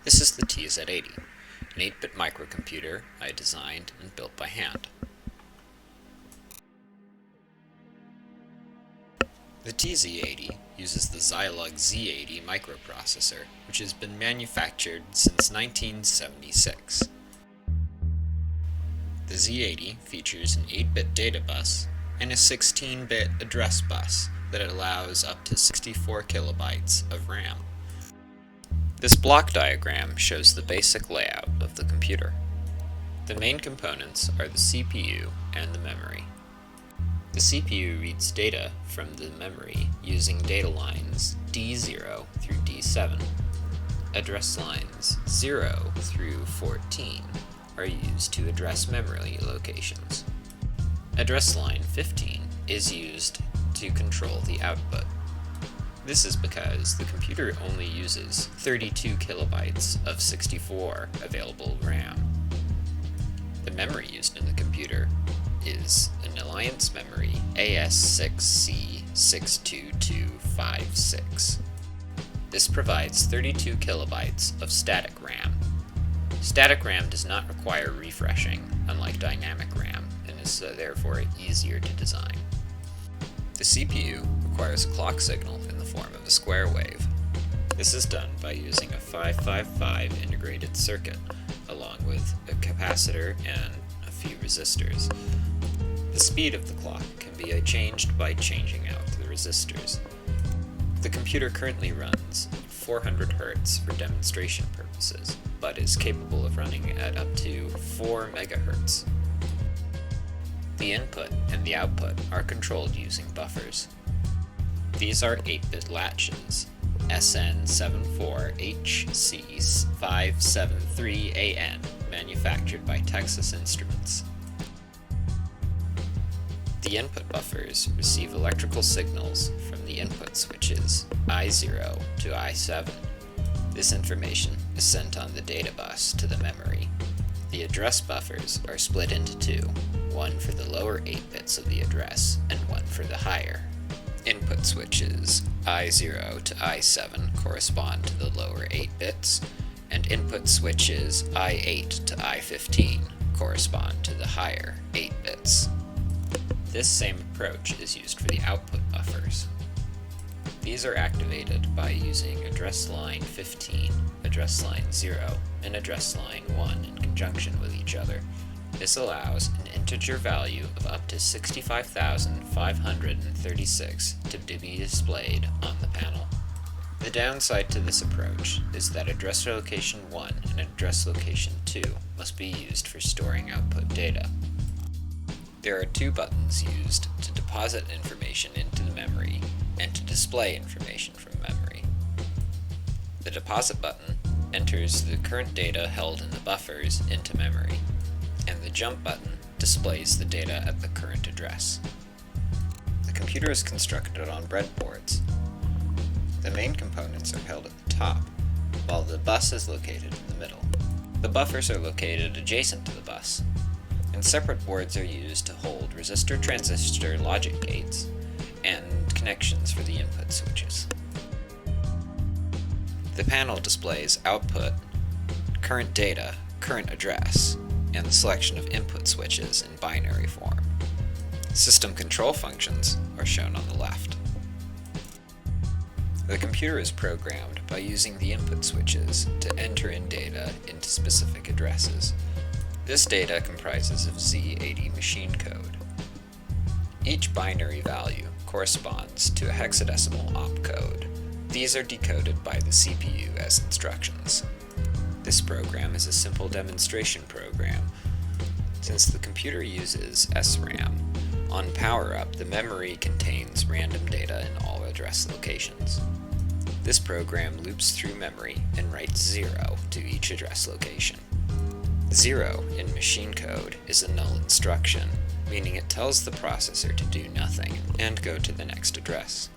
This is the TZ-80, an 8-bit microcomputer I designed and built by hand. The TZ-80 uses the Zilog Z80 microprocessor, which has been manufactured since 1976. The Z80 features an 8-bit data bus and a 16-bit address bus that allows up to 64 kilobytes of RAM. This block diagram shows the basic layout of the computer. The main components are the CPU and the memory. The CPU reads data from the memory using data lines D0 through D7. Address lines 0 through 14 are used to address memory locations. Address line 15 is used to control the output. This is because the computer only uses 32 kilobytes of 64 available RAM. The memory used in the computer is an Alliance memory AS6C62256. This provides 32 kilobytes of static RAM. Static RAM does not require refreshing, unlike dynamic RAM, and is therefore easier to design. The CPU requires a clock signal in the form of a square wave. This is done by using a 555 integrated circuit, along with a capacitor and a few resistors. The speed of the clock can be changed by changing out the resistors. The computer currently runs 400 Hz for demonstration purposes, but is capable of running at up to 4 MHz. The input and the output are controlled using buffers. These are 8-bit latches, SN74HC573AN, manufactured by Texas Instruments. The input buffers receive electrical signals from the input switches I0 to I7. This information is sent on the data bus to the memory. The address buffers are split into two, one for the lower 8 bits of the address and one for the higher. Input switches I0 to I7 correspond to the lower 8 bits, and input switches I8 to I15 correspond to the higher 8 bits. This same approach is used for the output buffers. These are activated by using address line 15, address line 0, and address line 1 in conjunction with each other. This allows an integer value of up to 65,536 to be displayed on the panel. The downside to this approach is that address location 1 and address location 2 must be used for storing output data. There are two buttons used to deposit information into the memory and to display information from memory. The deposit button enters the current data held in the buffers into memory, and the jump button displays the data at the current address. The computer is constructed on breadboards. The main components are held at the top, while the bus is located in the middle. The buffers are located adjacent to the bus, and separate boards are used to hold resistor transistor logic gates and connections for the input switches. The panel displays output, current data, current address, and the selection of input switches in binary form. System control functions are shown on the left. The computer is programmed by using the input switches to enter in data into specific addresses. This data comprises of Z80 machine code. Each binary value corresponds to a hexadecimal opcode. These are decoded by the CPU as instructions. This program is a simple demonstration program. Since the computer uses SRAM, on power-up the memory contains random data in all address locations. This program loops through memory and writes 0 to each address location. 0 in machine code is a null instruction, meaning it tells the processor to do nothing and go to the next address.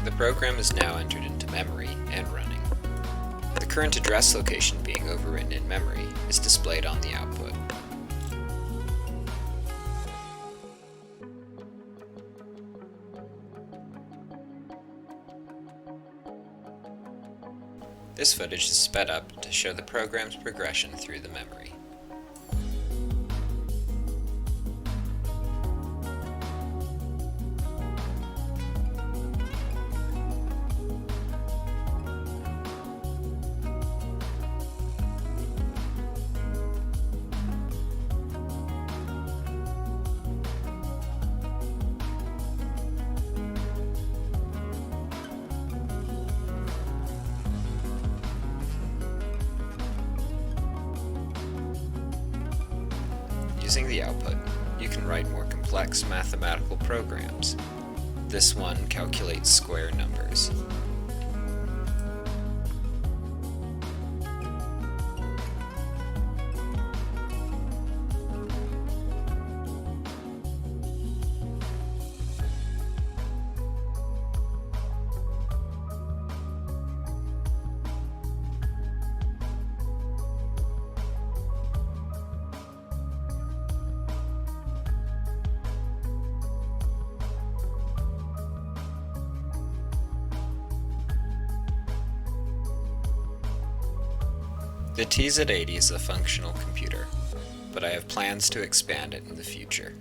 The program is now entered into memory and running. The current address location being overwritten in memory is displayed on the output. This footage is sped up to show the program's progression through the memory. Using the output, you can write more complex mathematical programs. This one calculates square numbers. The TZ-80 is a functional computer, but I have plans to expand it in the future.